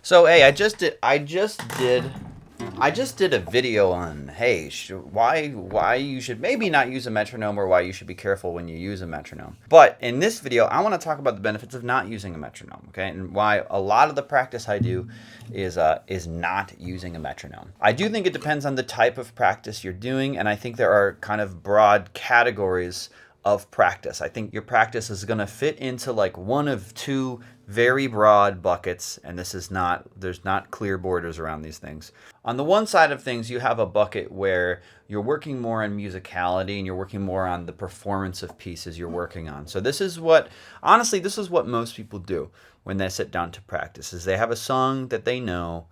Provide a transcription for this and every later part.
So hey, I just did a video on hey why you should maybe not use a metronome or why you should be careful when you use a metronome. But in this video, I want to talk about the benefits of not using a metronome, okay, and why a lot of the practice I do is not using a metronome. I do think it depends on the type of practice you're doing, and I think there are kind of broad categories of practice. I think your practice is going to fit into like one of two very broad buckets, and there's not clear borders around these things. On the one side of things, you have a bucket where you're working more on musicality and you're working more on the performance of pieces you're working on. So this is what most people do when they sit down to practice, is they have a song that they know.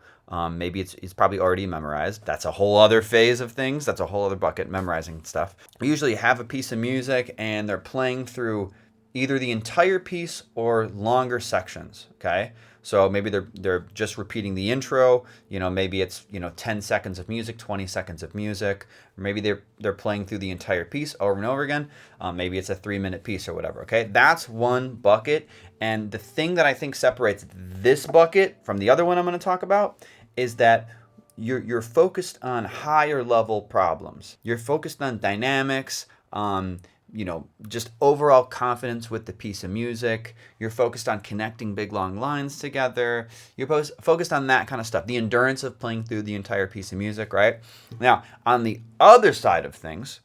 Maybe it's probably already memorized. That's a whole other phase of things. That's a whole other bucket, memorizing stuff. We usually have a piece of music and they're playing through either the entire piece or longer sections, okay? So maybe they're just repeating the intro, maybe it's 10 seconds of music, 20 seconds of music. Or maybe they're playing through the entire piece over and over again. Maybe it's a 3-minute piece or whatever, okay? That's one bucket. And the thing that I think separates this bucket from the other one I'm going to talk about is that you're focused on higher level problems. You're focused on dynamics, just overall confidence with the piece of music. You're focused on connecting big long lines together. You're focused on that kind of stuff. The endurance of playing through the entire piece of music, right? Now, on the other side of things,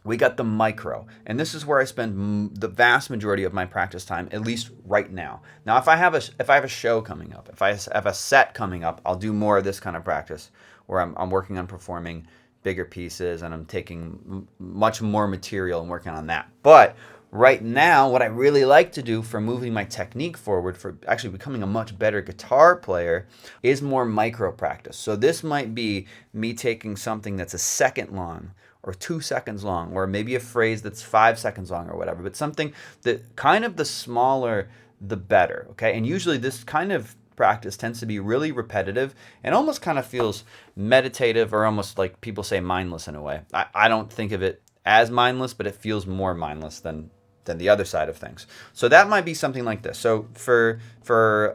we got the micro, and this is where I spend the vast majority of my practice time, at least right now. Now, if I have a show coming up, if I have a set coming up, I'll do more of this kind of practice, where I'm working on performing bigger pieces and I'm taking much more material and working on that. But right now, what I really like to do for moving my technique forward, for actually becoming a much better guitar player, is more micro practice. So this might be me taking something that's a second long, or 2 seconds long, or maybe a phrase that's 5 seconds long or whatever, but something that kind of the smaller, the better, okay? And usually this kind of practice tends to be really repetitive and almost kind of feels meditative, or almost like people say mindless in a way. I don't think of it as mindless, but it feels more mindless than the other side of things. So that might be something like this. So for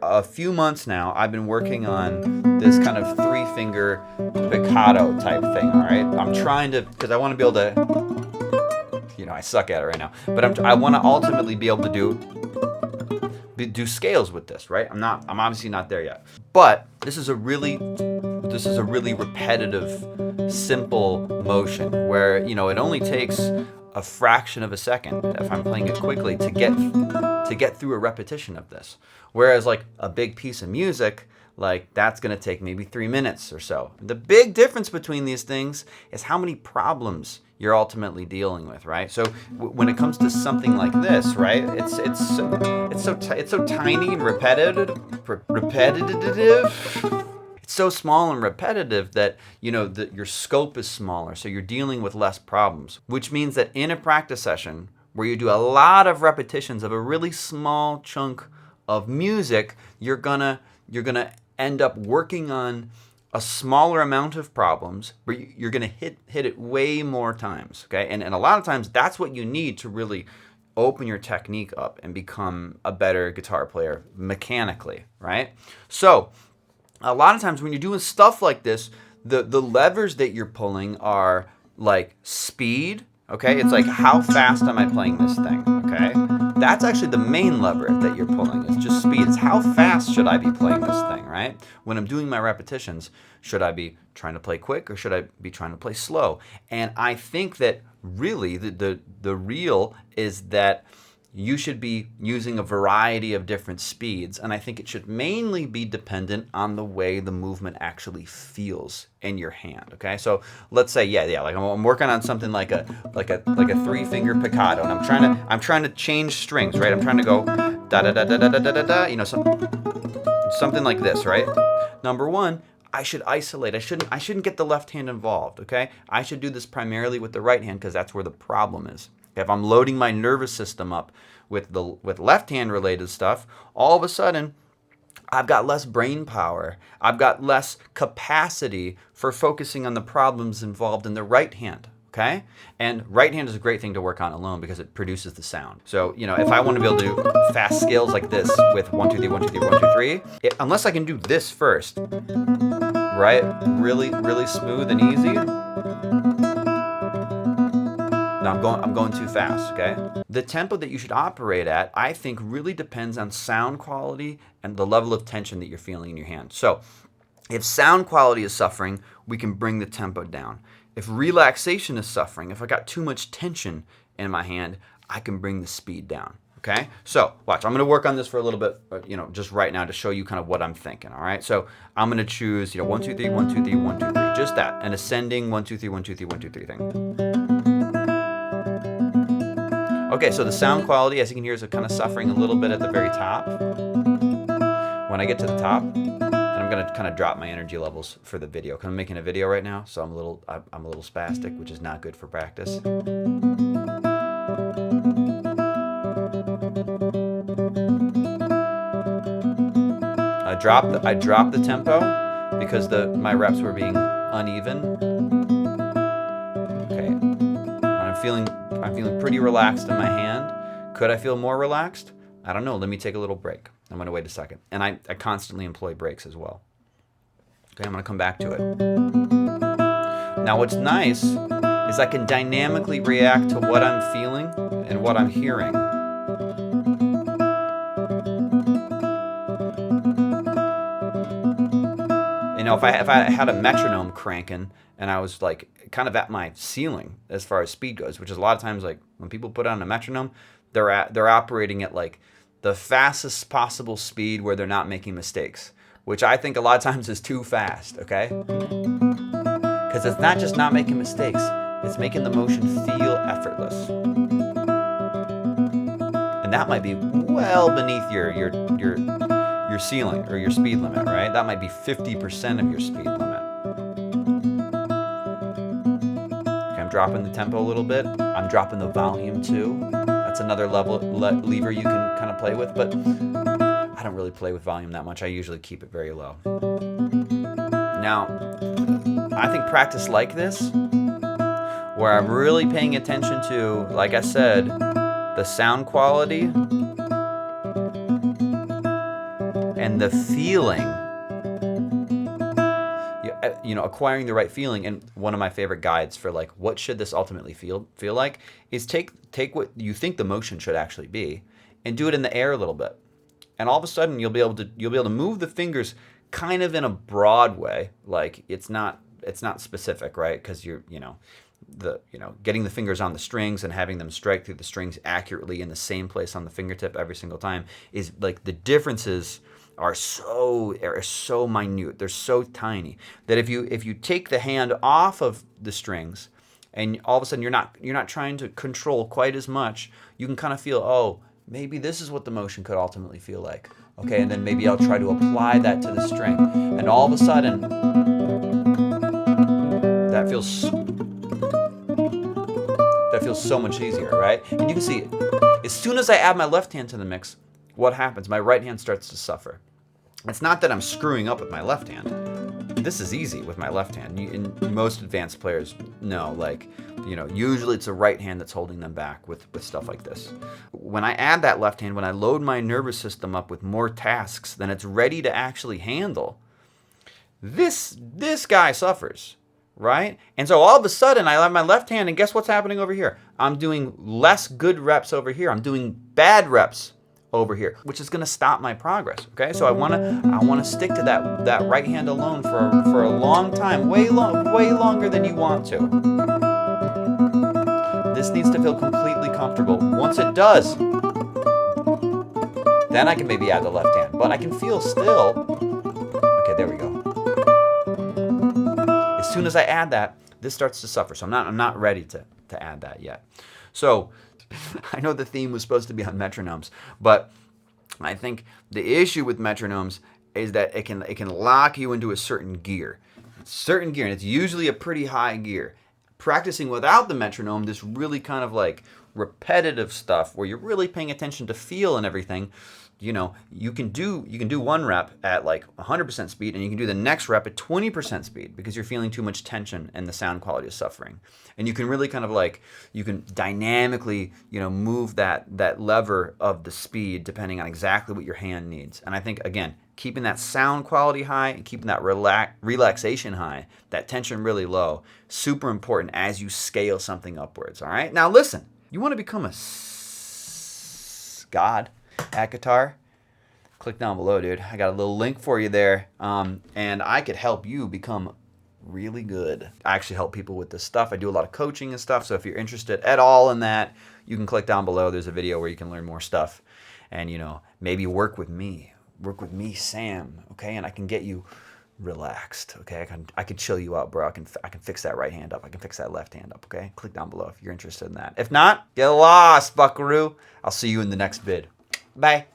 a few months now, I've been working on this kind of 3-finger piccato type thing, all right? I'm trying to, because I want to be able to, I suck at it right now, but I want to ultimately be able to do scales with this, right? I'm obviously not there yet. But this is a really repetitive, simple motion where, it only takes a fraction of a second, if I'm playing it quickly, to get through a repetition of this. Whereas like a big piece of music, like that's going to take maybe 3 minutes or so. The big difference between these things is how many problems you're ultimately dealing with, right? So when it comes to something like this, right, it's so tiny and repetitive. It's so small and repetitive that your scope is smaller, so you're dealing with less problems, which means that in a practice session where you do a lot of repetitions of a really small chunk of music, you're gonna end up working on a smaller amount of problems, but you're gonna hit it way more times, okay? And a lot of times that's what you need to really open your technique up and become a better guitar player mechanically, right? So a lot of times when you're doing stuff like this, the levers that you're pulling are like speed, okay? It's like, how fast am I playing this thing, okay? That's actually the main lever that you're pulling, is just speed. It's how fast should I be playing this thing, right? When I'm doing my repetitions, should I be trying to play quick or should I be trying to play slow? And I think that really the real is that you should be using a variety of different speeds, and I think it should mainly be dependent on the way the movement actually feels in your hand. Okay, so let's say like I'm working on something like a 3-finger piccato, and I'm trying to change strings, right? I'm trying to go da da da da da da da da, something like this, right? Number one, I should isolate. I shouldn't get the left hand involved. Okay, I should do this primarily with the right hand because that's where the problem is. If I'm loading my nervous system up with left hand related stuff, all of a sudden I've got less brain power. I've got less capacity for focusing on the problems involved in the right hand. okay? And right hand is a great thing to work on alone because it produces the sound. So, you know, if I want to be able to do fast scales like this with 1, 2, 3, 1, 2, 3, 1, 2, 3, unless I can do this first, right? Really, really smooth and easy. Now I'm going too fast, okay? The tempo that you should operate at, I think, really depends on sound quality and the level of tension that you're feeling in your hand. So if sound quality is suffering, we can bring the tempo down. If relaxation is suffering, if I got too much tension in my hand, I can bring the speed down, okay? So watch, I'm gonna work on this for a little bit, you know, just right now to show you kind of what I'm thinking, all right? So I'm gonna choose, you know, 1, 2, 3, 1, 2, 3, 1, 2, 3, just that, an ascending 1, 2, 3, 1, 2, 3, 1, 2, 3 thing. Okay, so the sound quality, as you can hear, is kind of suffering a little bit at the very top. When I get to the top, and I'm gonna kind of drop my energy levels for the video, because I'm making a video right now, so I'm a little spastic, which is not good for practice. I dropped the tempo because my reps were being uneven. Okay, I'm feeling pretty relaxed in my hand. Could I feel more relaxed? I don't know. Let me take a little break. I'm going to wait a second. And I constantly employ breaks as well. Okay, I'm going to come back to it. Now what's nice is I can dynamically react to what I'm feeling and what I'm hearing. You know, if I had a metronome cranking and I was like kind of at my ceiling as far as speed goes, which is a lot of times like when people put on a metronome, they're operating at like the fastest possible speed where they're not making mistakes, which I think a lot of times is too fast, okay? Because it's not just not making mistakes, it's making the motion feel effortless. And that might be well beneath your ceiling or your speed limit, right? That might be 50% of your speed limit. Okay, I'm dropping the tempo a little bit. I'm dropping the volume too. That's another lever you can kind of play with, but I don't really play with volume that much. I usually keep it very low. Now, I think practice like this, where I'm really paying attention to, like I said, the sound quality and the feeling, you know, acquiring the right feeling. And one of my favorite guides for like what should this ultimately feel like is take what you think the motion should actually be and do it in the air a little bit, and all of a sudden you'll be able to move the fingers kind of in a broad way, like it's not specific, right? Because getting the fingers on the strings and having them strike through the strings accurately in the same place on the fingertip every single time is like the differences are so minute. They're so tiny that if you take the hand off of the strings and all of a sudden you're not trying to control quite as much, you can kind of feel, oh, maybe this is what the motion could ultimately feel like. Okay, and then maybe I'll try to apply that to the string, and all of a sudden that feels so much easier, right? And you can see, as soon as I add my left hand to the mix, what happens? My right hand starts to suffer. It's not that I'm screwing up with my left hand. This is easy with my left hand. And most advanced players know, like, you know, usually it's a right hand that's holding them back with stuff like this. When I add that left hand, when I load my nervous system up with more tasks than it's ready to actually handle, this guy suffers. Right? And so all of a sudden I have my left hand, and guess what's happening over here? I'm doing less good reps over here. I'm doing bad reps over here, which is going to stop my progress. Okay? So I want to stick to that right hand alone for a long time, way longer than you want to. This needs to feel completely comfortable. Once it does, then I can maybe add the left hand, but I can feel still. Okay, there we go. As soon as I add that, this starts to suffer. So I'm not ready to add that yet. So I know the theme was supposed to be on metronomes, but I think the issue with metronomes is that it can lock you into a certain gear, and it's usually a pretty high gear. Practicing without the metronome, this really kind of like repetitive stuff where you're really paying attention to feel and everything, you can do one rep at like 100% speed, and you can do the next rep at 20% speed because you're feeling too much tension and the sound quality is suffering. And you can really kind of like, you can dynamically, move that lever of the speed depending on exactly what your hand needs. And I think, again, keeping that sound quality high and keeping that relaxation high, that tension really low, super important as you scale something upwards. All right. Now listen, you want to become a god at guitar? Click down below, dude. I got a little link for you there, and I could help you become really good. I actually help people with this stuff. I do a lot of coaching and stuff, so if you're interested at all in that, you can click down below. There's a video where you can learn more stuff and, maybe work with me, Sam, okay? And I can get you relaxed, okay? I can chill you out, bro. I can fix that right hand up. I can fix that left hand up, okay? Click down below if you're interested in that. If not, get lost, buckaroo. I'll see you in the next vid. Bye.